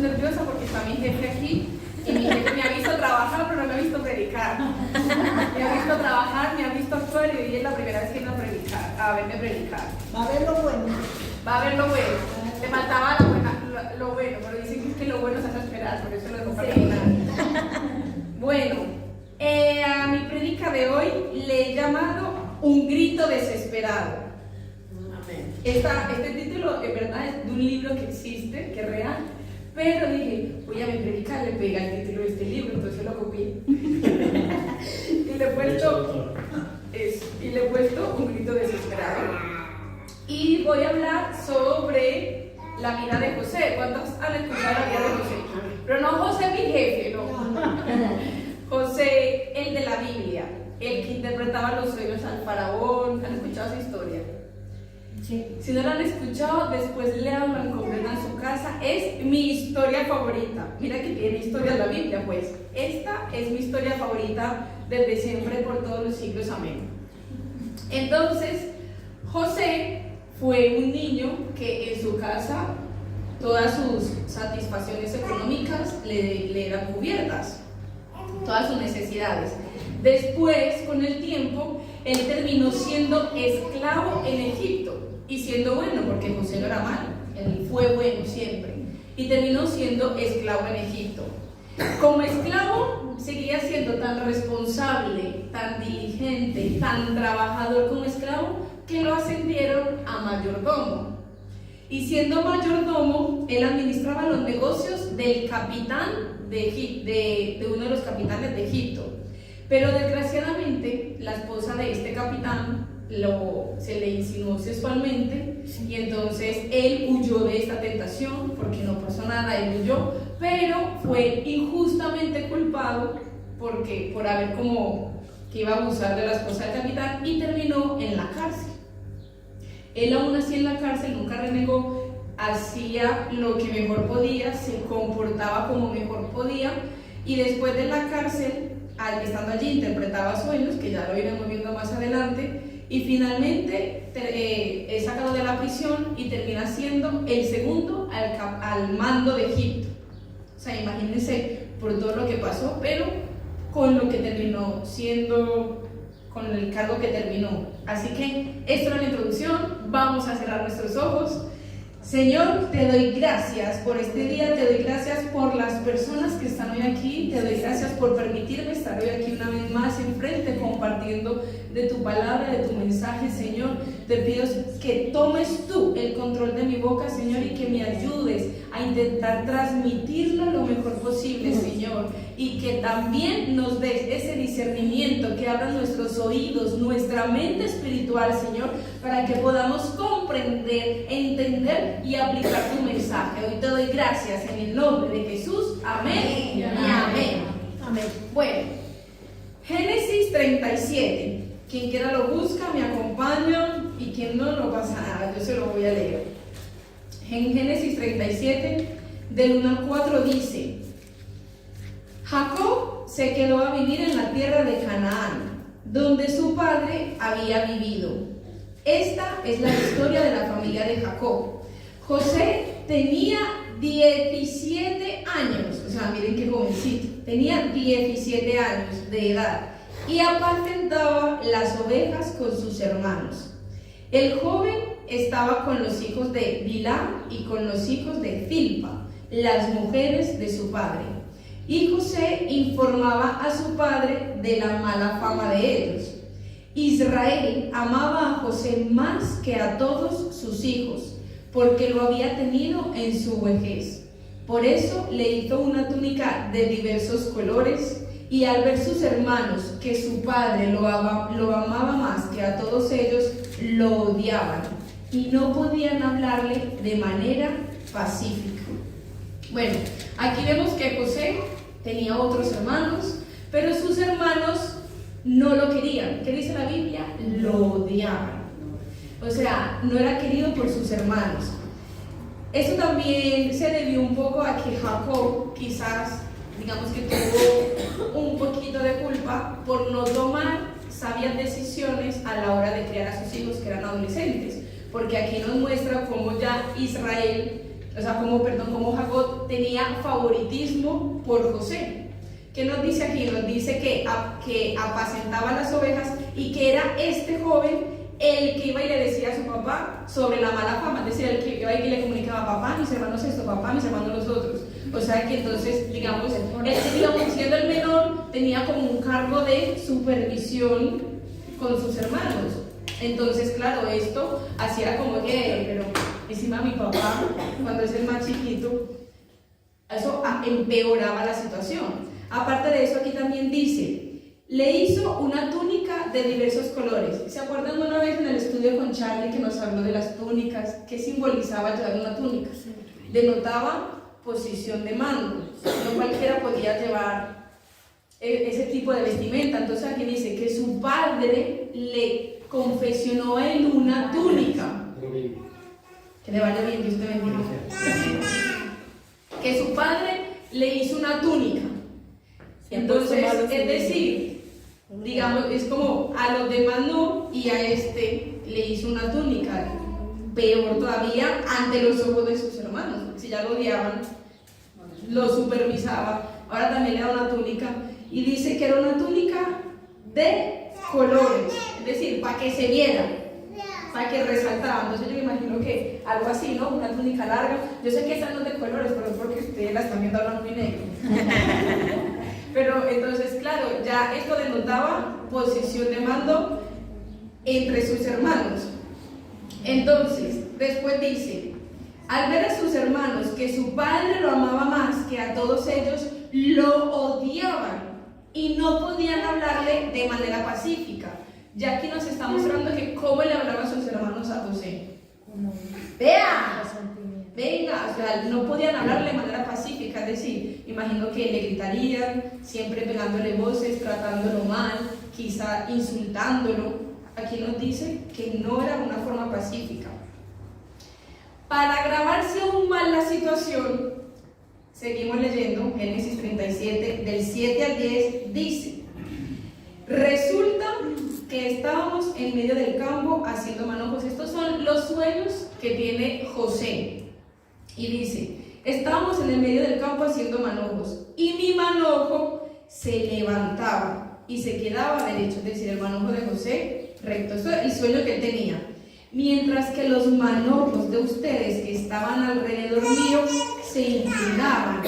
estoy nerviosa porque está mi jefe aquí y mi jefe me ha visto trabajar, pero no me ha visto predicar. Me ha visto trabajar, me ha visto actuar y hoy es la primera vez que viene a verme predicar. Va a ver lo bueno. Va a ver lo bueno. Le faltaba lo bueno, pero dicen que lo bueno se hace esperar, por eso lo dejo para el final. Bueno, a mi predica de hoy le he llamado Un grito desesperado. Este título en verdad es de un libro que existe, que es real, pero dije, voy a mi predica, le pega el título de este libro, entonces lo copié. y le he puesto Un grito desesperado. Y voy a hablar sobre la vida de José. ¿Cuántos han escuchado la vida de José? Pero no José mi jefe, no. José, el de la Biblia, el que interpretaba los sueños al faraón. ¿Han escuchado esa historia? Sí. Si no la han escuchado, después léanla en completa en su casa. Es mi historia favorita. Mira que tiene historia en la Biblia, pues. Esta es mi historia favorita desde siempre, por todos los siglos. Amén. Entonces, José fue un niño que en su casa todas sus satisfacciones económicas le eran cubiertas, todas sus necesidades. Después, con el tiempo, él terminó siendo esclavo en Egipto y siendo bueno, porque José no era malo, él fue bueno siempre y terminó siendo esclavo en Egipto. Como esclavo seguía siendo tan responsable, tan diligente, tan trabajador como esclavo que lo ascendieron a mayordomo. Y siendo mayordomo, él administraba los negocios del capitán de uno de los capitanes de Egipto. Pero desgraciadamente la esposa de este capitán se le insinuó sexualmente y entonces él huyó de esta tentación porque no pasó nada, él huyó, pero fue injustamente culpado por haber como que iba a abusar de la esposa del capitán y terminó en la cárcel. Él aún así en la cárcel nunca renegó, hacía lo que mejor podía, se comportaba como mejor podía y después de la cárcel, estando allí, interpretaba sueños, que ya lo iremos viendo más adelante, y finalmente es sacado de la prisión y termina siendo el segundo al mando de Egipto. O sea, imagínense por todo lo que pasó, pero con lo que terminó siendo, con el cargo que terminó. Así que esto era la introducción, vamos a cerrar nuestros ojos. Señor, te doy gracias por este día, te doy gracias por las personas que están hoy aquí, te doy gracias por permitirme estar hoy aquí una vez más enfrente compartiendo de tu palabra, de tu mensaje, Señor. Te pido que tomes tú el control de mi boca, Señor, y que me ayudes a intentar transmitirlo lo mejor posible, Señor, y que también nos des ese discernimiento, que abra nuestros oídos, nuestra mente espiritual, Señor, para que podamos comprender, entender y aplicar tu mensaje. Hoy te doy gracias en el nombre de Jesús. Amén y amén. Amén. Bueno, Génesis 37. Quien quiera lo busca, me acompaña, y quien no, no pasa nada, yo se lo voy a leer. En Génesis 37, del 1 al 4 dice: Jacob se quedó a vivir en la tierra de Canaán, donde su padre había vivido. Esta es la historia de la familia de Jacob. José tenía 17 años, o sea, miren qué jovencito, tenía 17 años de edad y apacentaba las ovejas con sus hermanos. El joven estaba con los hijos de Bilhá y con los hijos de Zilpa, las mujeres de su padre. Y José informaba a su padre de la mala fama de ellos. Israel amaba a José más que a todos sus hijos, porque lo había tenido en su vejez. Por eso le hizo una túnica de diversos colores, y al ver sus hermanos que su padre lo amaba más que a todos ellos, lo odiaban y no podían hablarle de manera pacífica. Bueno, aquí vemos que José tenía otros hermanos, pero sus hermanos no lo querían. ¿Qué dice la Biblia? Lo odiaban. O sea, no era querido por sus hermanos. Eso también se debió un poco a que Jacob quizás, digamos que tuvo un poquito de culpa por no tomar sabias decisiones a la hora de criar a sus hijos que eran adolescentes, porque aquí nos muestra cómo ya Israel o sea, como Jacob tenía favoritismo por José. ¿Qué nos dice aquí? Nos dice que apacentaba las ovejas y que era este joven el que iba y le decía a su papá sobre la mala fama, es decir, el que iba y le comunicaba: papá, mis hermanos esto, papá, mis hermanos los otros. O sea que entonces, digamos, él, digamos, siendo el menor, tenía como un cargo de supervisión con sus hermanos. Entonces, claro, esto hacía como que, pero encima mi papá, cuando es el más chiquito, eso empeoraba la situación. Aparte de eso, aquí también dice: le hizo una túnica de diversos colores. ¿Se acuerdan una vez en el estudio con Charlie que nos habló de las túnicas? ¿Qué simbolizaba llevar una túnica? Denotaba posición de mando. No cualquiera podía llevar ese tipo de vestimenta. Entonces aquí dice que su padre le confeccionó a él una túnica. Que le vaya bien, Dios te bendiga. Que su padre le hizo una túnica. Entonces, es decir, digamos, es como a los demás no, y a este le hizo una túnica. Peor todavía, ante los ojos de sus hermanos. Si ya lo odiaban, lo supervisaba, ahora también le da una túnica. Y dice que era una túnica de colores, es decir, para que se viera, para que resaltara. Entonces yo me imagino que algo así, ¿no? Una túnica larga. Yo sé que esas no es de colores, pero es porque ustedes la están viendo blanco y negro. Pero entonces, claro, ya esto denotaba posición de mando entre sus hermanos. Entonces, después dice: al ver a sus hermanos que su padre lo amaba más que a todos ellos, lo odiaban y no podían hablarle de manera pacífica. Ya aquí nos está mostrando que cómo le hablaban sus hermanos a José. ¡Vea! Venga, o sea, no podían hablarle de manera pacífica, es decir, imagino que le gritarían, siempre pegándole voces, tratándolo mal, quizá insultándolo. Aquí nos dice que no era una forma pacífica. Para agravarse aún más la situación, seguimos leyendo Génesis 37, del 7 al 10, dice: resulta que estábamos en medio del campo haciendo manojos. Estos son los sueños que tiene José. Y dice: estábamos en el medio del campo haciendo manojos, y mi manojo se levantaba y se quedaba derecho, es decir, el manojo de José recto. Eso es el sueño que él tenía. Mientras que los manojos de ustedes que estaban alrededor mío se inclinaban.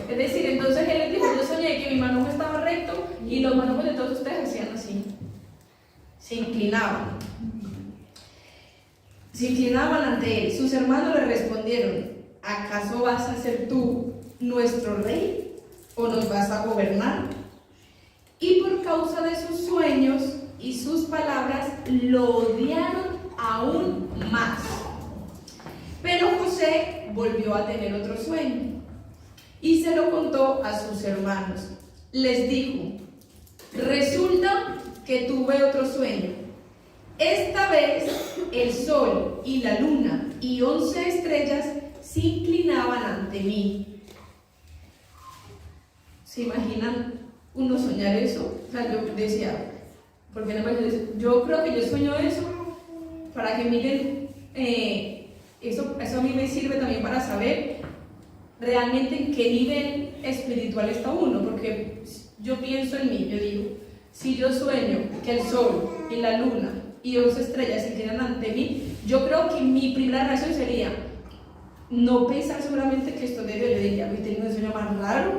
Es decir, entonces él les dijo: yo soñé que mi manojo estaba recto y los manojos de todos ustedes hacían así. Se inclinaban. Se inclinaban ante él. Sus hermanos le respondieron: ¿acaso vas a ser tú nuestro rey o nos vas a gobernar? Y por causa de sus sueños y sus palabras lo odiaron aún más. Pero José volvió a tener otro sueño y se lo contó a sus hermanos. Les dijo: resulta que tuve otro sueño. Esta vez el sol y la luna y 11 estrellas se inclinaban ante mí. ¿Se imaginan uno soñar eso? O sea, yo decía, porque no me dice, yo creo que yo sueño eso para que miren, eso a mí me sirve también para saber realmente en qué nivel espiritual está uno, porque yo pienso en mí, yo digo, si yo sueño que el sol y la luna y 11 estrellas se inclinan ante mí, yo creo que mi primera reacción sería no pensar seguramente que esto debe, yo diría, hoy tengo un sueño más raro,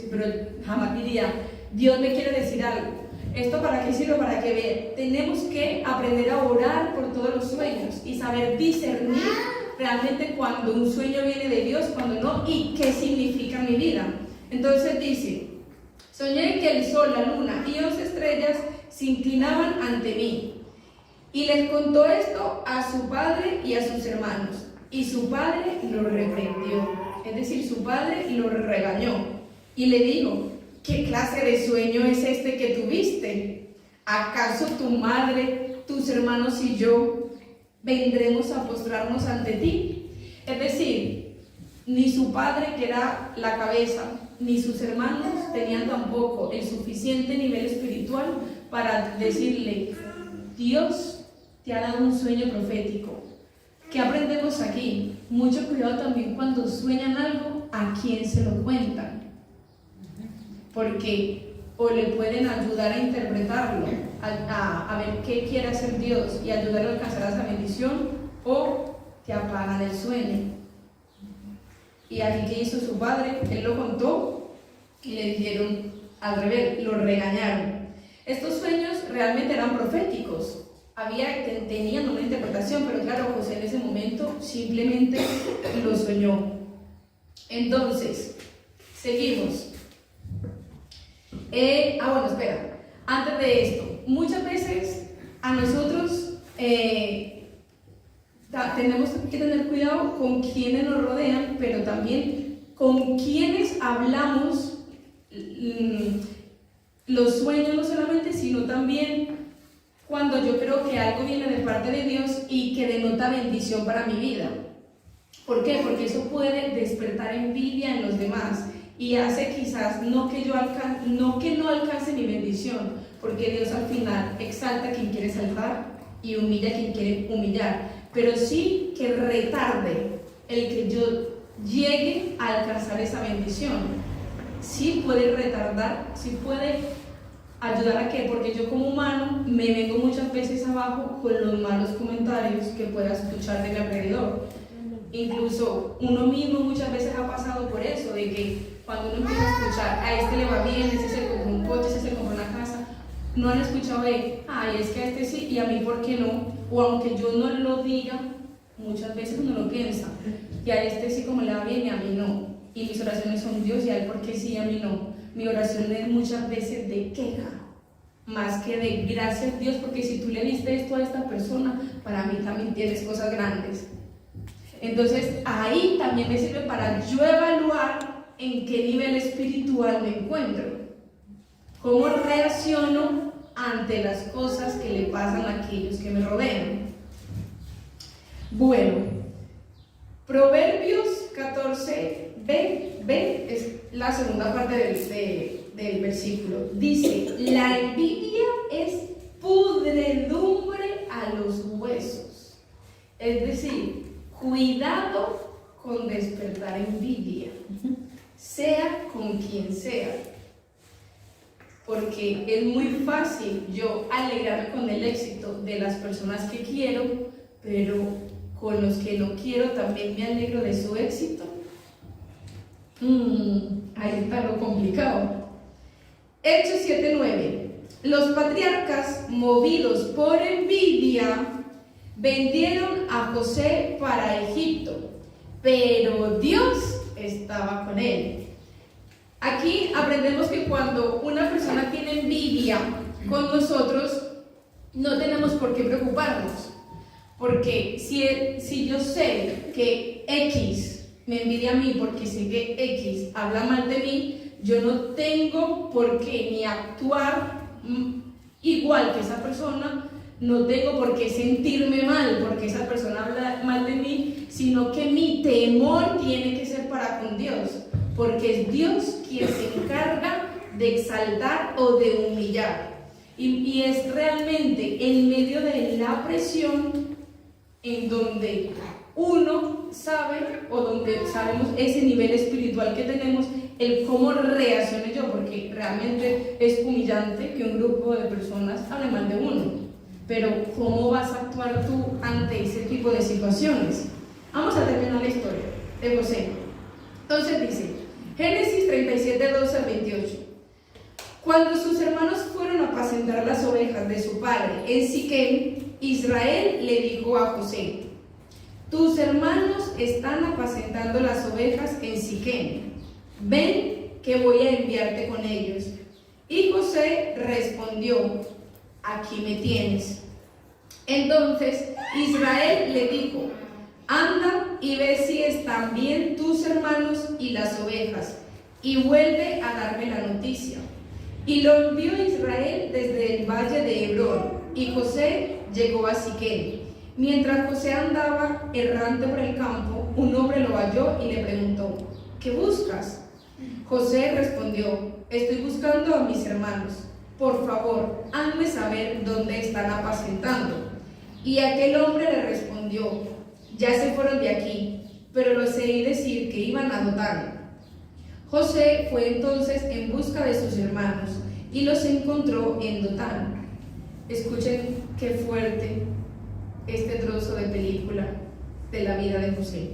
pero jamás diría, Dios me quiere decir algo. ¿Esto para qué sirve? Para que vean. Tenemos que aprender a orar por todos los sueños y saber discernir realmente cuando un sueño viene de Dios, cuando no, y qué significa mi vida. Entonces dice: soñé que el sol, la luna y 11 estrellas se inclinaban ante mí. Y les contó esto a su padre y a sus hermanos. Y su padre lo reprendió, es decir, su padre lo regañó y le dijo: ¿qué clase de sueño es este que tuviste? ¿Acaso tu madre, tus hermanos y yo vendremos a postrarnos ante ti? Es decir, ni su padre, que era la cabeza, ni sus hermanos tenían tampoco el suficiente nivel espiritual para decirle: Dios te ha dado un sueño profético, ¿Qué aprendemos aquí? Mucho cuidado también cuando sueñan algo, a quién se lo cuentan. Porque o le pueden ayudar a interpretarlo, a ver qué quiere hacer Dios y ayudarle a alcanzar esa bendición, o te apagan el sueño. Y aquí, ¿qué hizo su padre? Él lo contó y le dijeron al revés, lo regañaron. Estos sueños realmente eran proféticos, tenían una interpretación, pero claro, José en ese momento simplemente lo soñó. Entonces, seguimos. Bueno, espera, antes de esto, muchas veces a nosotros tenemos que tener cuidado con quienes nos rodean, pero también con quienes hablamos los sueños, no solamente, sino también cuando yo creo que algo viene de parte de Dios y que denota bendición para mi vida. ¿Por qué? Porque eso puede despertar envidia en los demás y hace quizás no que no alcance mi bendición, porque Dios al final exalta a quien quiere exaltar y humilla a quien quiere humillar, pero sí que retarde el que yo llegue a alcanzar esa bendición. Sí puede retardar, sí puede ayudar a que, porque yo como humano me vengo muchas veces abajo con los malos comentarios que pueda escuchar de mi alrededor. Incluso uno mismo muchas veces ha pasado por eso, de que cuando uno empieza a escuchar, a este le va bien, ese se compró un coche, ese se compró una casa, no han escuchado de, ay, es que a este sí y a mí por qué no, o aunque yo no lo diga, muchas veces uno lo piensa, y a este sí como le va bien y a mí no, y mis oraciones son Dios y a él por qué sí y a mí no. Mi oración es muchas veces de queja, más que de gracias Dios, porque si tú le diste esto a esta persona, para mí también tienes cosas grandes. Entonces ahí también me sirve para yo evaluar en qué nivel espiritual me encuentro, cómo reacciono ante las cosas que le pasan a aquellos que me rodean. Bueno, Proverbios 14b es la segunda parte del versículo. Dice, la envidia es pudredumbre a los huesos. Es decir, cuidado con despertar envidia, sea con quien sea, porque es muy fácil yo alegrarme con el éxito de las personas que quiero, pero con los que no quiero también me alegro de su éxito. Ahí está lo complicado. Hechos 7:9. Los patriarcas, movidos por envidia, vendieron a José para Egipto, pero Dios estaba con él. Aquí aprendemos que cuando una persona tiene envidia con nosotros, no tenemos por qué preocuparnos, porque si yo sé que X me envidia a mí porque sé que X habla mal de mí, yo no tengo por qué ni actuar igual que esa persona, no tengo por qué sentirme mal porque esa persona habla mal de mí, sino que mi temor tiene que ser para con Dios, porque es Dios quien se encarga de exaltar o de humillar. Y es realmente en medio de la presión en donde uno sabe, o donde sabemos ese nivel espiritual que tenemos, el cómo reaccione yo, porque realmente es humillante que un grupo de personas hable mal de uno, pero ¿cómo vas a actuar tú ante ese tipo de situaciones? Vamos a terminar la historia de José. Entonces dice, Génesis 37, 12 al 28. Cuando sus hermanos fueron a apacentar las ovejas de su padre en Siquem, Israel le dijo a José, tus hermanos están apacentando las ovejas en Siquem, ven que voy a enviarte con ellos. Y José respondió, aquí me tienes. Entonces Israel le dijo, anda y ve si están bien tus hermanos y las ovejas, y vuelve a darme la noticia. Y lo envió Israel desde el valle de Hebrón, y José llegó a Siquem. Mientras José andaba errante por el campo, un hombre lo halló y le preguntó, ¿qué buscas? José respondió, estoy buscando a mis hermanos. Por favor, hazme saber dónde están apacentando. Y aquel hombre le respondió, ya se fueron de aquí, pero los oí decir que iban a Dotán. José fue entonces en busca de sus hermanos y los encontró en Dotán. Escuchen qué fuerte este trozo de película de la vida de José.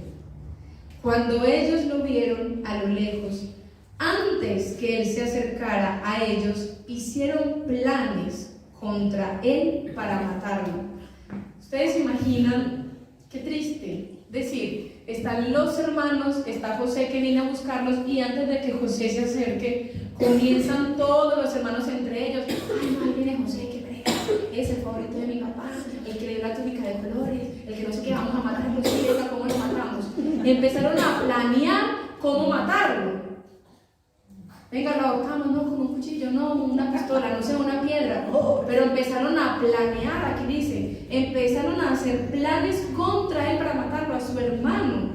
Cuando ellos lo vieron a lo lejos, antes que él se acercara a ellos, hicieron planes contra él para matarlo. Ustedes se imaginan qué triste. Decir, están los hermanos, está José que viene a buscarlos, y antes de que José se acerque, comienzan todos los hermanos entre ellos. Ay, no, ahí viene José, que brega, es el favorito de mi papá, el que le dio la túnica de colores, el que no sé qué, vamos a matarlo, sí, ¿cómo lo matamos? Y empezaron a planear cómo matarlo. Venga, lo ahorcamos, no, con un cuchillo, no, una pistola, no sé, una piedra. Pero empezaron a planear, aquí dice, empezaron a hacer planes contra él para matarlo, a su hermano.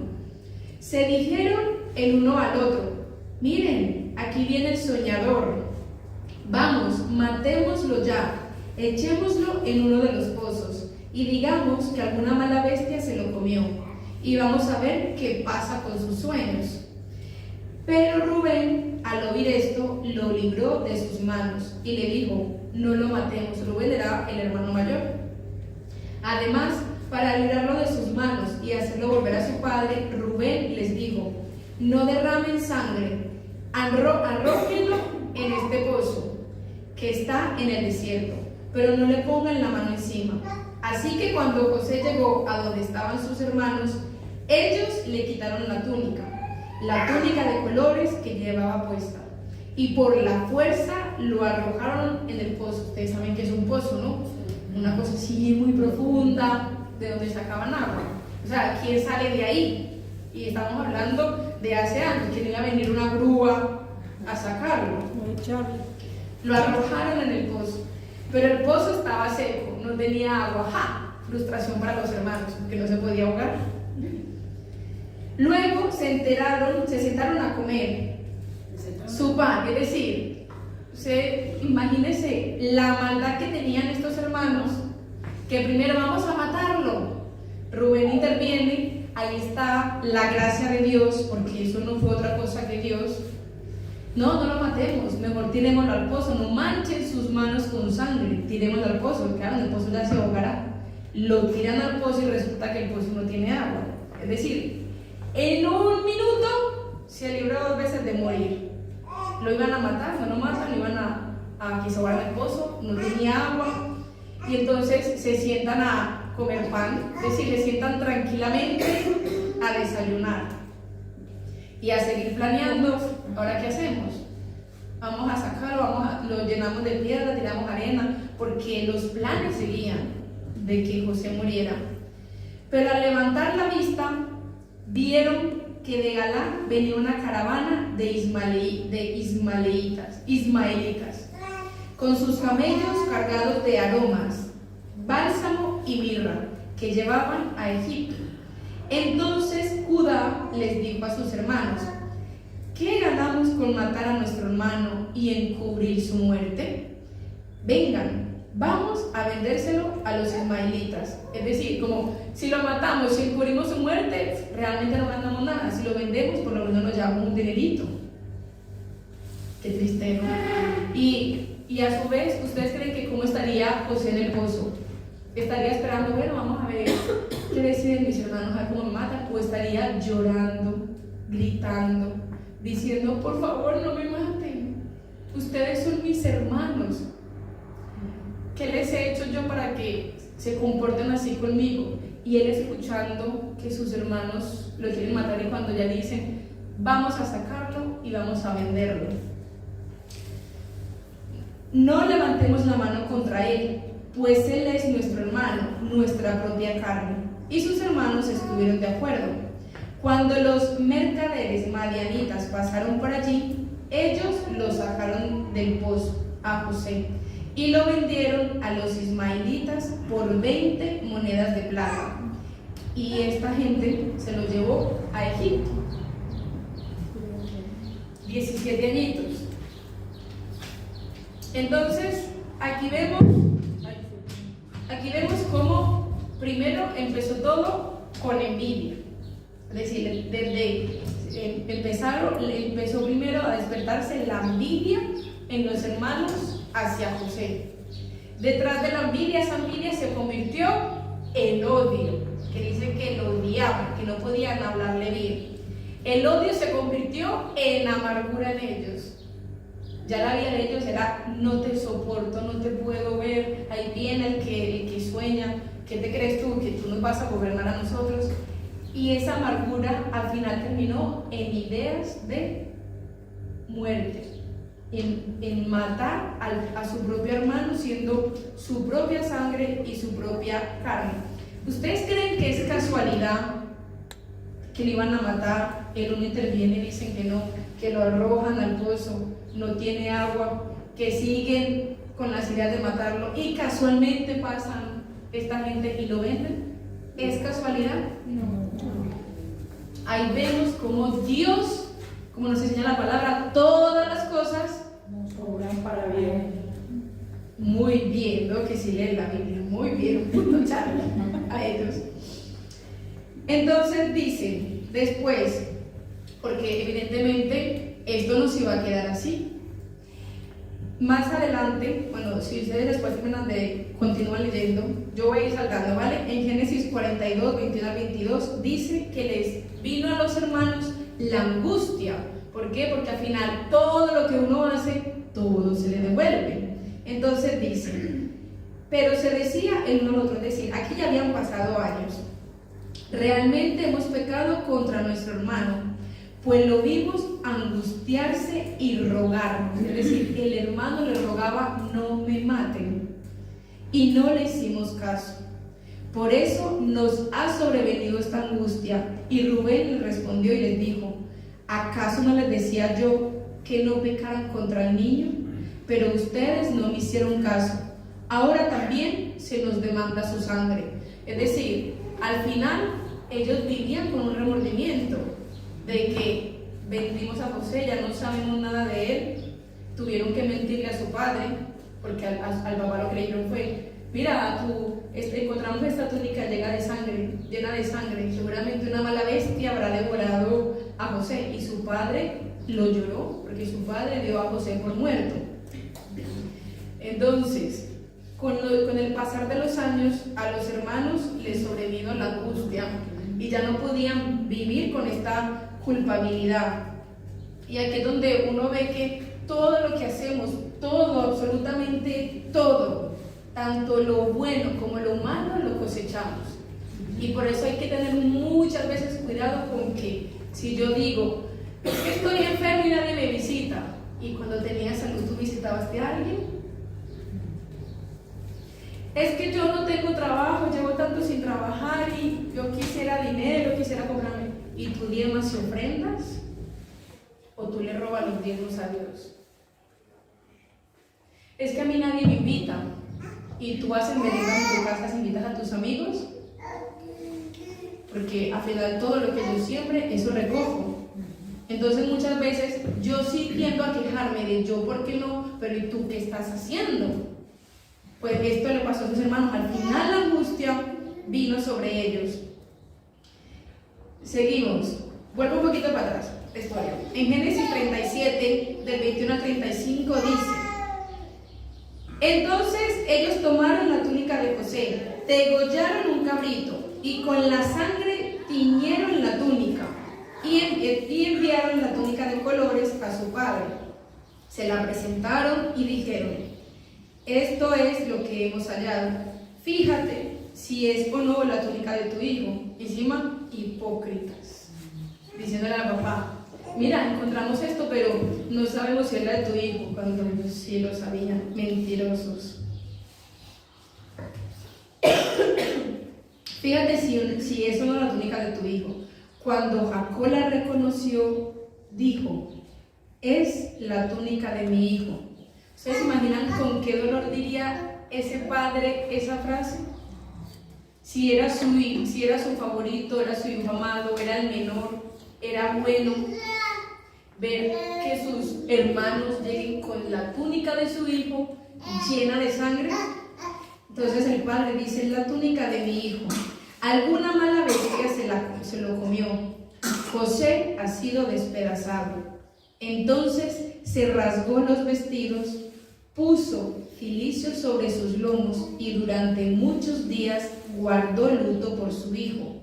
Se dijeron el uno al otro: miren, aquí viene el soñador. Vamos, matémoslo ya, echémoslo en uno de los pozos y digamos que alguna mala bestia se lo comió. Y vamos a ver qué pasa con sus sueños. Pero Rubén, al oír esto, lo libró de sus manos y le dijo: no lo matemos. Rubén era el hermano mayor. Además, para librarlo de sus manos y hacerlo volver a su padre, Rubén les dijo: no derramen sangre, arrójenlo en este pozo que está en el desierto, pero no le pongan la mano encima. Así que cuando José llegó a donde estaban sus hermanos, ellos le quitaron la túnica de colores que llevaba puesta, y por la fuerza lo arrojaron en el pozo. Ustedes saben que es un pozo, ¿no? Una cosa así muy profunda, de donde sacaban agua. O sea, ¿quién sale de ahí? Y estamos hablando de hace años, que no iba a venir una grúa a sacarlo. Lo arrojaron en el pozo, pero el pozo estaba seco, no tenía agua. ¡Ja! Frustración para los hermanos, porque no se podía ahogar. Luego se sentaron a comer su pan, es decir, imagínense la maldad que tenían estos hermanos, que primero vamos a matarlo. Rubén interviene, ahí está la gracia de Dios, porque eso no fue otra cosa que Dios. No lo matemos, mejor tirémoslo al pozo, no manchen sus manos con sangre, tirémoslo al pozo, claro, en el pozo ya se ahogará. Lo tiran al pozo y resulta que el pozo no tiene agua. Es decir, en un minuto se libró 2 veces de morir. Lo iban a matar, no lo matan, lo iban a quisobar en el pozo, no tenía agua, y entonces se sientan a comer pan, es decir, se sientan tranquilamente a desayunar y a seguir planeando. ¿Ahora qué hacemos? Vamos a sacarlo, lo llenamos de piedra, tiramos arena, porque los planes seguían de que José muriera. Pero al levantar la vista, vieron que de Galán venía una caravana de ismaelitas, con sus camellos cargados de aromas, bálsamo y mirra, que llevaban a Egipto. Entonces Judá les dijo a sus hermanos: ¿qué ganamos con matar a nuestro hermano y encubrir su muerte? Vengan, vamos a vendérselo a los ismaelitas. Es decir, como si lo matamos, si encubrimos su muerte, realmente no ganamos nada. Si lo vendemos, por lo menos nos llevamos un dinerito. Qué triste, ¿no? Y a su vez, ¿ustedes creen que cómo estaría José en el pozo? ¿Estaría esperando, bueno, vamos a ver qué deciden mis hermanos, a ver cómo me matan? ¿O estaría llorando, gritando, diciendo: por favor, no me maten, ustedes son mis hermanos? ¿Qué les he hecho yo para que se comporten así conmigo? Y él escuchando que sus hermanos lo quieren matar, y cuando ya dicen: vamos a sacarlo y vamos a venderlo. No levantemos la mano contra él, pues él es nuestro hermano, nuestra propia carne. Y sus hermanos estuvieron de acuerdo. Cuando los mercaderes madianitas pasaron por allí, ellos lo sacaron del pozo a José y lo vendieron a los ismaelitas por 20 monedas de plata. Y esta gente se lo llevó a Egipto. 17 añitos. Entonces, aquí vemos cómo primero empezó todo con envidia. Es decir, empezó primero a despertarse la envidia en los hermanos hacia José. Detrás de la envidia, esa envidia se convirtió en odio, que dice que lo odiaban, que no podían hablarle bien. El odio se convirtió en amargura en ellos. Ya la vida de ellos era: no te soporto, no te puedo ver, ahí viene el que sueña, ¿qué te crees tú? Que tú nos vas a gobernar a nosotros. Y esa amargura al final terminó en ideas de muerte, en matar a su propio hermano, siendo su propia sangre y su propia carne. ¿Ustedes creen que es casualidad que le iban a matar? Él no interviene, dicen que no, que lo arrojan al pozo, no tiene agua, que siguen con las ideas de matarlo y casualmente pasan esta gente y lo venden. ¿Es casualidad? No. Ahí vemos como Dios, como nos enseña la palabra, todas las cosas Nos obran para bien. muy bien, ¿no? Que si leen la Biblia, muy bien, punto charla a ellos. Entonces dice, después, porque evidentemente esto no se iba a quedar así. Más adelante, bueno, si ustedes después continúan leyendo, yo voy a ir saltando, ¿vale? En Génesis 42, 21 al 22, dice que les vino a los hermanos la angustia. ¿Por qué? Porque al final todo lo que uno hace, todo se le devuelve. Entonces dice, pero se decía el uno al otro, es decir, aquí ya habían pasado años. Realmente hemos pecado contra nuestro hermano, pues lo vimos angustiarse y rogarnos. Es decir, el hermano le rogaba: no me maten, y no le hicimos caso. Por eso nos ha sobrevenido esta angustia. Y Rubén le respondió y les dijo: ¿acaso no les decía yo que no pecaran contra el niño? Pero ustedes no me hicieron caso. Ahora también se nos demanda su sangre. Es decir, al final ellos vivían con un remordimiento de que vendimos a José, ya no sabemos nada de él, tuvieron que mentirle a su padre, porque al papá lo creyeron fue: mira, encontramos esta túnica llena de sangre, seguramente una mala bestia habrá devorado a José. Y su padre lo lloró, porque su padre dio a José por muerto. Entonces, con el pasar de los años, a los hermanos les sobrevino la angustia y ya no podían vivir con esta culpabilidad. Y aquí es donde uno ve que todo lo que hacemos, todo, absolutamente todo, tanto lo bueno como lo malo, lo cosechamos. Y por eso hay que tener muchas veces cuidado con que si yo digo: es que estoy enfermo y nadie me visita, y cuando tenías salud tú visitabas a alguien. Es que yo no tengo trabajo, llevo tanto sin trabajar y yo quisiera dinero, quisiera comprarme. ¿Y tú diezmas y ofrendas? ¿O tú le robas los diezmos a Dios? Es que a mí nadie me invita y tú haces merenda en tu casa, invitas a tus amigos, porque al final todo lo que yo siembre, eso recojo. Entonces muchas veces yo sí tiendo a quejarme de yo, ¿por qué no? Pero ¿y tú qué estás haciendo? Pues esto le pasó a sus hermanos. Al final la angustia vino sobre ellos. Seguimos. Vuelvo un poquito para atrás la historia. En Génesis 37, del 21 al 35 dice: entonces ellos tomaron la túnica de José, degollaron un cabrito y con la sangre tiñeron la túnica y enviaron la túnica de colores a su padre. Se la presentaron y dijeron: esto es lo que hemos hallado. Fíjate si es o no la túnica de tu hijo. Encima, hipócritas, diciéndole al papá: mira, encontramos esto, pero no sabemos si es la de tu hijo, cuando ellos sí lo sabían. Mentirosos. Fíjate si es o no la túnica de tu hijo. Cuando Jacob la reconoció, dijo: es la túnica de mi hijo. ¿Ustedes se imaginan con qué dolor diría ese padre esa frase? Si era su favorito, era su hijo amado, era el menor, era bueno ver que sus hermanos lleguen con la túnica de su hijo llena de sangre. Entonces el padre dice: es la túnica de mi hijo. Alguna mala bestia se se lo comió. José ha sido despedazado. Entonces se rasgó los vestidos, puso cilicio sobre sus lomos y durante muchos días guardó luto por su hijo.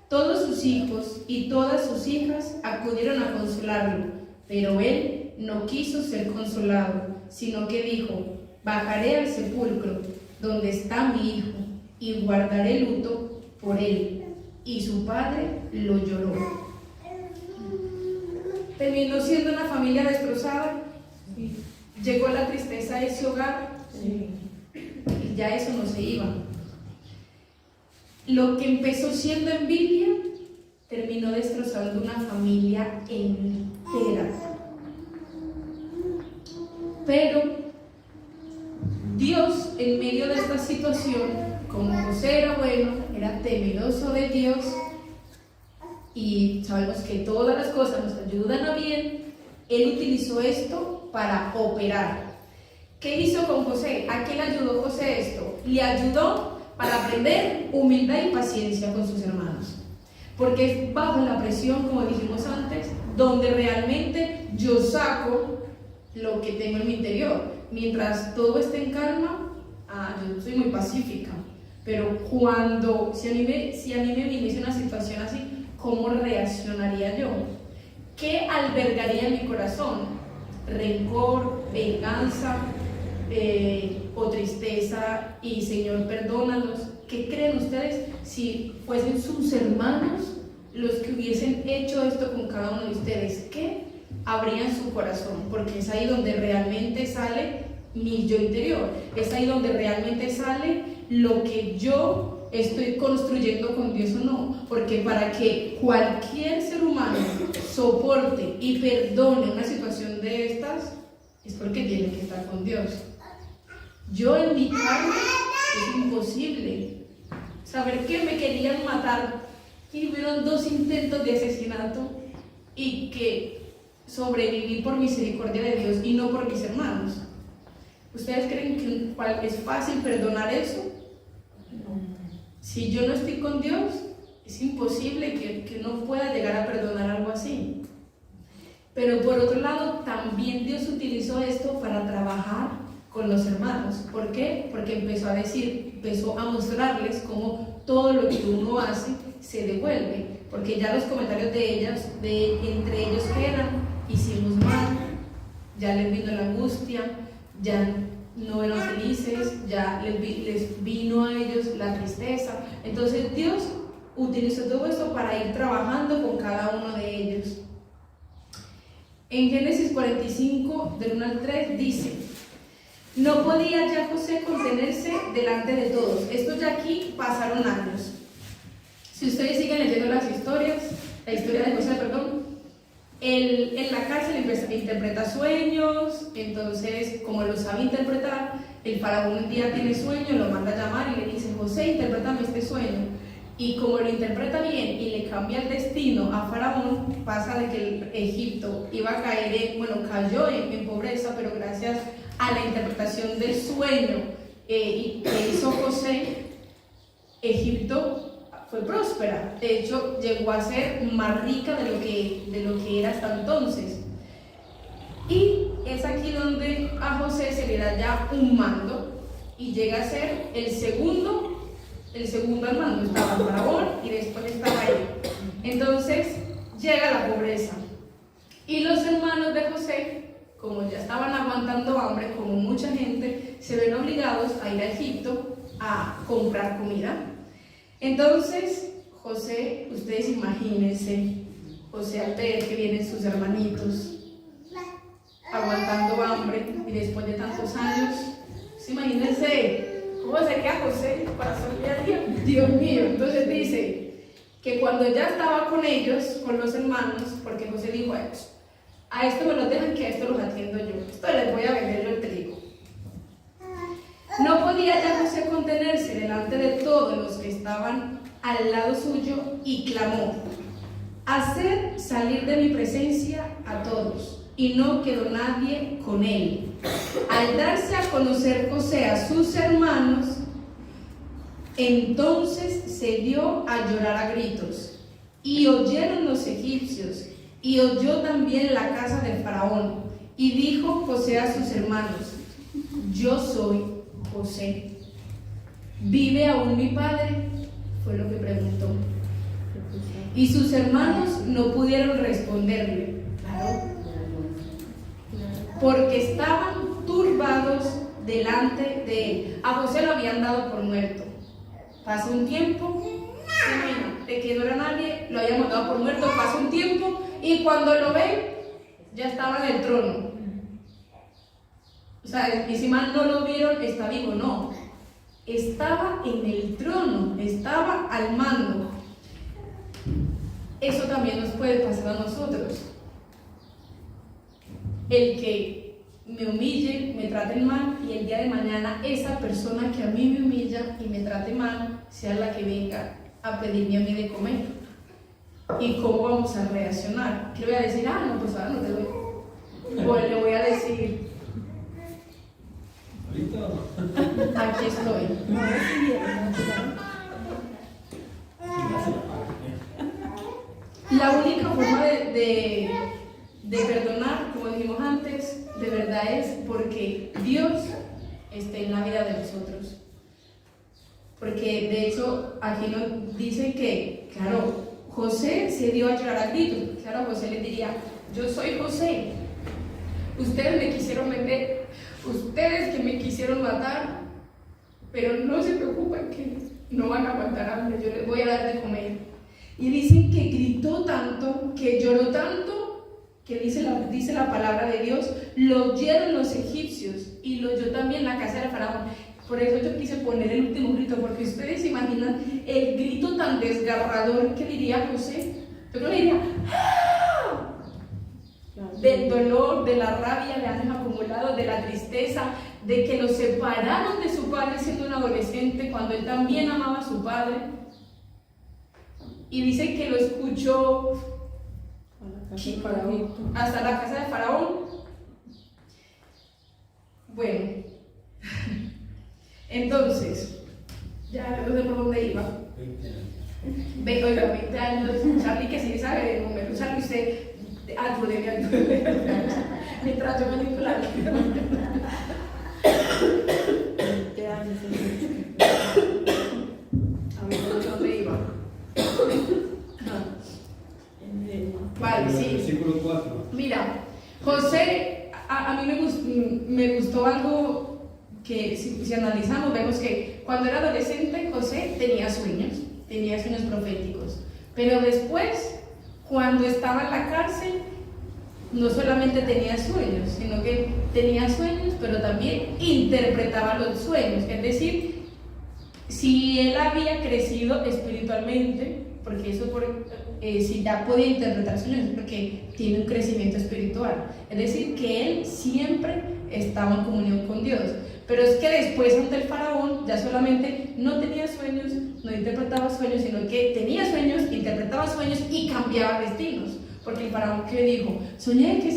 Todos sus hijos y todas sus hijas acudieron a consolarlo, pero él no quiso ser consolado, sino que dijo: bajaré al sepulcro donde está mi hijo y guardaré luto por él. Y su padre lo lloró. Terminó siendo una familia destrozada. Llegó la tristeza a ese hogar y ya eso no se iba. Lo que empezó siendo envidia terminó destrozando una familia entera. Pero Dios, en medio de esta situación, como José era bueno, era temeroso de Dios, y sabemos que todas las cosas nos ayudan a bien, Él utilizó esto para operar. ¿Qué hizo con José? ¿A qué le ayudó José esto? Le ayudó para aprender humildad y paciencia con sus hermanos. Porque es bajo la presión, como dijimos antes, donde realmente yo saco lo que tengo en mi interior. Mientras todo esté en calma, yo soy muy pacífica. Pero si a mí me viniese una situación así, ¿cómo reaccionaría yo? ¿Qué albergaría en mi corazón? ¿Rencor, venganza o tristeza? Y Señor, perdónalos. ¿Qué creen ustedes si fuesen sus hermanos los que hubiesen hecho esto con cada uno de ustedes? ¿Qué habría en su corazón? Porque es ahí donde realmente sale mi yo interior. Es ahí donde realmente sale lo que yo estoy construyendo con Dios o no. Porque para que cualquier ser humano soporte y perdone una situación de estas, es porque tiene que estar con Dios. Yo en mi carne es imposible. Saber que me querían matar y hubieron 2 intentos de asesinato y que sobreviví por misericordia de Dios y no por mis hermanos. ¿Ustedes creen que es fácil perdonar eso? Si yo no estoy con Dios, es imposible que no pueda llegar a perdonar algo así. Pero por otro lado, también Dios utilizó esto para trabajar con los hermanos. ¿Por qué? Porque empezó a mostrarles cómo todo lo que uno hace se devuelve. Porque ya los comentarios entre ellos que eran: hicimos mal, ya les vino la angustia, ya no eran felices, ya les vino a ellos la tristeza. Entonces Dios utilizó todo esto para ir trabajando con cada uno de ellos. En Génesis 45, del 1 al 3, dice: no podía ya José contenerse delante de todos. Esto ya aquí pasaron años. Si ustedes siguen leyendo la historia de José, él en la cárcel empieza a interpretar sueños. Entonces, como lo sabe interpretar, el faraón un día tiene sueño, lo manda a llamar y le dice: José, interprétame este sueño. Y como lo interpreta bien y le cambia el destino a Faraón, pasa de que Egipto iba a caer, cayó en pobreza, pero gracias a la interpretación del sueño que hizo José, Egipto fue próspera. De hecho, llegó a ser más rica de lo que era hasta entonces. Y es aquí donde a José se le da ya un mando y llega a ser el segundo al mando. Estaba Faraón y después estaba él. Entonces llega la pobreza y los hermanos de José, como ya estaban aguantando hambre, como mucha gente, se ven obligados a ir a Egipto a comprar comida. Entonces José, ustedes imagínense, José al ver que vienen sus hermanitos aguantando hambre y después de tantos años, imagínense cómo se queda José para salir a día. Dios mío. Entonces dice que cuando ya estaba con ellos, con los hermanos, porque José dijo: a esto me lo dejan, que a esto los atiendo yo, esto les voy a vender yo el trigo. No podía ya José contenerse delante de todos los que estaban al lado suyo y clamó: haced salir de mi presencia a todos. Y no quedó nadie con él. Al darse a conocer José a sus hermanos, Entonces se dio a llorar a gritos, y oyeron los egipcios, y oyó también la casa del faraón, y dijo José a sus hermanos: yo soy José. ¿Vive aún mi padre?, fue lo que preguntó. Y sus hermanos no pudieron responderle, porque estaban turbados delante de él. A José lo habían dado por muerto. Pasó un tiempo, de que no era nadie, lo habían dado por muerto. Pasó un tiempo y cuando lo ven, ya estaba en el trono. O sea, y si mal no lo vieron, está vivo, no. Estaba en el trono, estaba al mando. Eso también nos puede pasar a nosotros. El que me humille, me traten mal, y el día de mañana esa persona que a mí me humilla y me trate mal sea la que venga a pedirme a mí de comer. ¿Y cómo vamos a reaccionar? ¿Qué le voy a decir? Ah, no, pues ahora no te doy. Pues le voy a decir: aquí estoy. La única forma de perdonar, como dijimos antes, de verdad es porque Dios esté en la vida de nosotros. Porque de hecho aquí nos dice que, claro, José se dio a llorar a gritos. Claro, José le diría: yo soy José, ustedes me quisieron vender, ustedes que me quisieron matar, pero no se preocupen que no van a aguantar hambre, yo les voy a dar de comer. Y dicen que gritó tanto, que lloró tanto, que dice la palabra de Dios, lo oyeron los egipcios y lo oyó también la casa del faraón. Por eso yo quise poner el último grito, porque ustedes se imaginan el grito tan desgarrador que diría José. Yo creo que diría: ¡ah!, del dolor, de la rabia, de años acumulados, de la tristeza, de que lo separaron de su padre siendo un adolescente, cuando él también amaba a su padre. Y dice que lo escuchó hasta la casa de faraón. Bueno, entonces, ya no sé por dónde iba. Oiga, 20 años, Charlie, que sí sabe de números. Charlie, usted, ayúdeme. Mientras yo manipulo. 20 años. A ver, ¿por dónde iba? Vale, sí. Versículo 4. Mira, José, a mí me gustó algo que si analizamos, vemos que cuando era adolescente José tenía sueños proféticos, pero después, cuando estaba en la cárcel, no solamente tenía sueños, sino que tenía sueños, pero también interpretaba los sueños. Es decir, si él había crecido espiritualmente, porque eso si ya podía interpretar sueños es porque tiene un crecimiento espiritual. Es decir, que él siempre estaba en comunión con Dios. Pero es que después, ante el faraón, ya solamente no tenía sueños, no interpretaba sueños, sino que tenía sueños, interpretaba sueños y cambiaba destinos. Porque el faraón, ¿qué dijo? Soñé que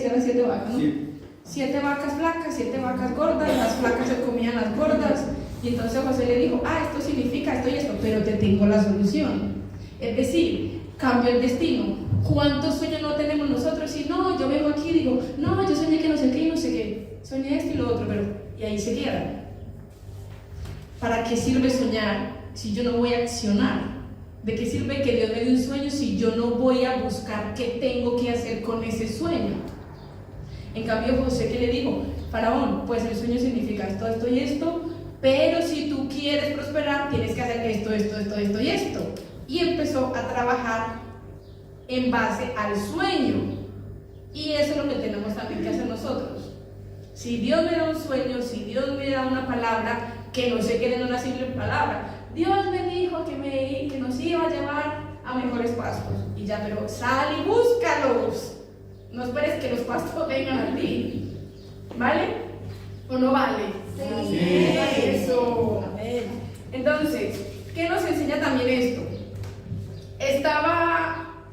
eran 7 vacas, ¿no? Sí. 7 vacas flacas, 7 vacas gordas, las flacas se comían las gordas. Y entonces José le dijo: esto significa esto y esto, pero te tengo la solución. Es decir, cambio el destino. ¿Cuántos sueños no tenemos nosotros? Si no, yo vengo aquí y digo: no, yo soñé que no sé qué y no sé qué, soñé esto y lo otro, pero y ahí se queda. ¿Para qué sirve soñar si yo no voy a accionar? ¿De qué sirve que Dios me dé un sueño si yo no voy a buscar qué tengo que hacer con ese sueño? En cambio, José, ¿qué le dijo? Faraón, pues el sueño significa esto, esto y esto, pero si tú quieres prosperar, tienes que hacer esto, esto, esto, esto y esto. Y empezó a trabajar en base al sueño. Y eso es lo que tenemos también que hacer nosotros. Si Dios me da un sueño, si Dios me da una palabra, que no se quede en una simple palabra. Dios me dijo que nos iba a llevar a mejores pastos. Y ya, pero sal y búscalos. No esperes que los pastos vengan a ti. ¿Vale? ¿O no vale? Sí. Eso. Entonces, ¿qué nos enseña también esto? Estaba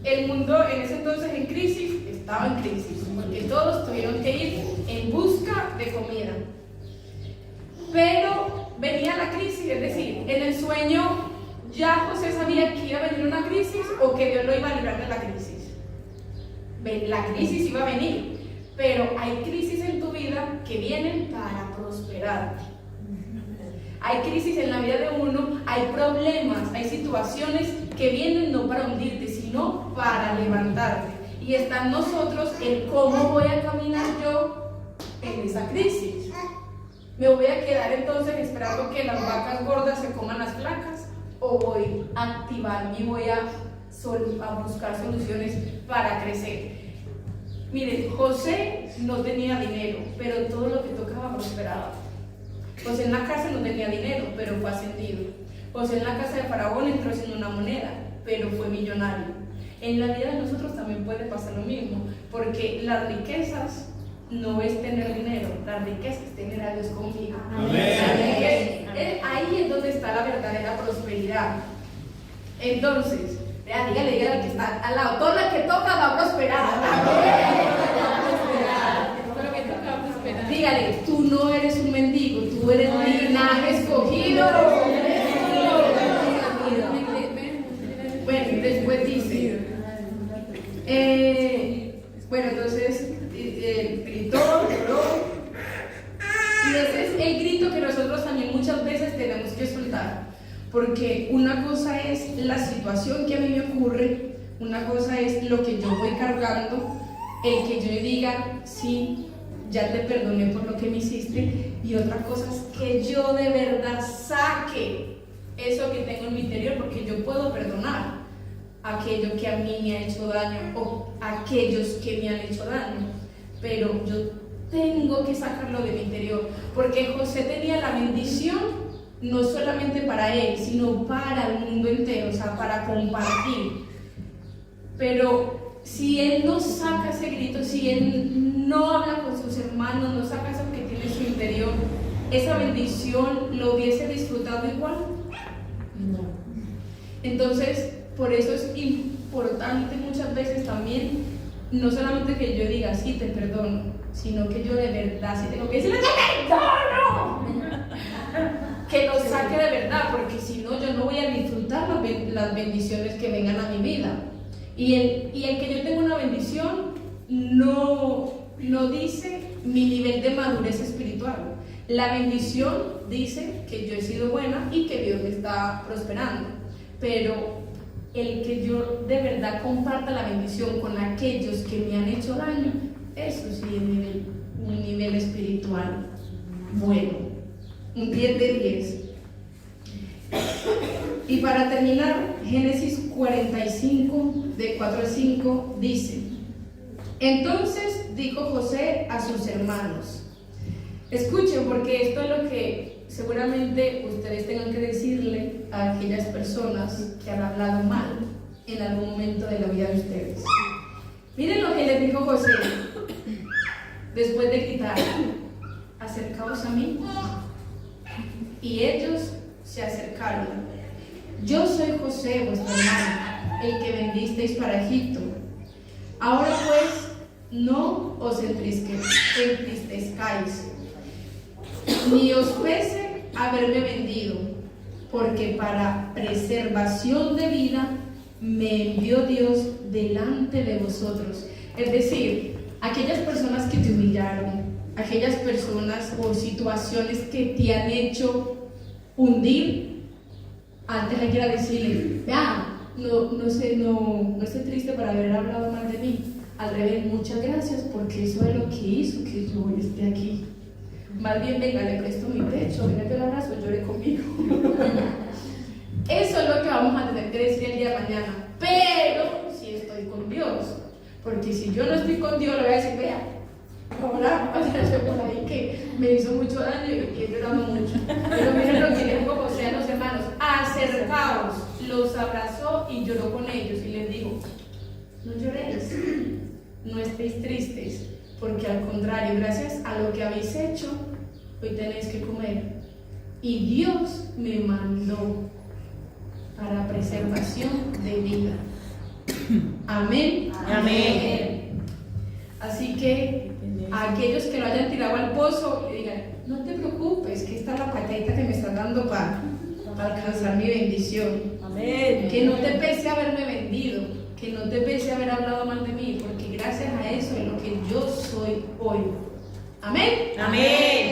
el mundo en ese entonces en crisis, estaba en crisis, porque todos tuvieron que ir en busca de comida. Pero venía la crisis, es decir, en el sueño ya José sabía que iba a venir una crisis o que Dios lo iba a librar de la crisis. La crisis iba a venir, pero hay crisis en tu vida que vienen para prosperarte. Hay crisis en la vida de uno, hay problemas, hay situaciones que vienen no para hundirte, sino para levantarte. Y está en nosotros el cómo voy a caminar yo en esa crisis. ¿Me voy a quedar entonces esperando que las vacas gordas se coman las flacas? ¿O voy a activarme y voy a buscar soluciones para crecer? Miren, José no tenía dinero, pero todo lo que tocaba prosperaba. José en la cárcel no tenía dinero, pero fue ascendido. José en la casa de Faraón entró sin una moneda, pero fue millonario. En la vida de nosotros también puede pasar lo mismo, porque las riquezas no es tener dinero, la riqueza es tener a Dios conmigo. Ahí es donde está la verdadera prosperidad. Entonces, dígale al que está al lado, todo lo que toca va a prosperar. Dígale, tú no eres un mendigo, tú eres linaje escogido. Bueno, después dice, bueno, entonces gritó, lloró. Y ese es el grito que nosotros también muchas veces tenemos que soltar. Porque una cosa es la situación que a mí me ocurre, una cosa es lo que yo voy cargando, el que yo diga, sí, ya te perdoné por lo que me hiciste, y otra cosa es que yo de verdad saque eso que tengo en mi interior, porque yo puedo perdonar aquello que a mí me ha hecho daño o aquellos que me han hecho daño, pero yo tengo que sacarlo de mi interior, porque José tenía la bendición no solamente para él, sino para el mundo entero, o sea, para compartir. Pero si él no saca ese grito, si él no habla con sus hermanos, no saca eso que tiene en su interior, esa bendición lo hubiese disfrutado igual. No. Entonces, por eso es importante muchas veces también, no solamente que yo diga sí te perdono, sino que yo de verdad sí tengo que decirle ¡te perdono! Que lo saque de verdad, porque si no yo no voy a disfrutar las bendiciones que vengan a mi vida. Y el que yo tenga una bendición no dice mi nivel de madurez espiritual. La bendición dice que yo he sido buena y que Dios me está prosperando. Pero el que yo de verdad comparta la bendición con aquellos que me han hecho daño, eso sí es un nivel espiritual bueno. Un 10 de 10. Y para terminar, Génesis 45, de 4 al 5, dice: entonces dijo José a sus hermanos. Escuchen, porque esto es lo que seguramente ustedes tengan que decirle a aquellas personas que han hablado mal en algún momento de la vida de ustedes. Miren lo que les dijo José después de gritar: acercaos a mí. Y ellos se acercaron. Yo soy José, vuestro hermano, el que vendisteis para Egipto. Ahora pues, no os entristezcáis, ni os pese haberme vendido, porque para preservación de vida me envió Dios delante de vosotros. Es decir, aquellas personas que te humillaron, aquellas personas o situaciones que te han hecho hundir, antes hay que decirle, vean, no esté triste por haber hablado mal de mí. Al revés, muchas gracias, porque eso es lo que hizo que yo esté aquí. Más bien, venga, le presto mi pecho, venga, te lo abrazo, llore conmigo. Eso es lo que vamos a tener que decir el día de mañana. Pero si estoy con Dios, porque si yo no estoy con Dios, le voy a decir, vea, ahora pasarse por ahí que me hizo mucho daño y he llorado mucho. Pero miren lo que le dijo José a los hermanos: acercaos. Los abrazó y lloró con ellos y les dijo: no lloréis, no estéis tristes, porque al contrario, gracias a lo que habéis hecho, hoy tenéis que comer. Y Dios me mandó para preservación de vida. Amén. Amén. Así que a aquellos que lo hayan tirado al pozo, le digan: no te preocupes, que esta es la patadita que me estás dando para alcanzar mi bendición. Amén. Que no te pese haberme vendido, que no te pese haber hablado mal de mí, porque gracias a eso es lo que yo soy hoy. Amén. Amén.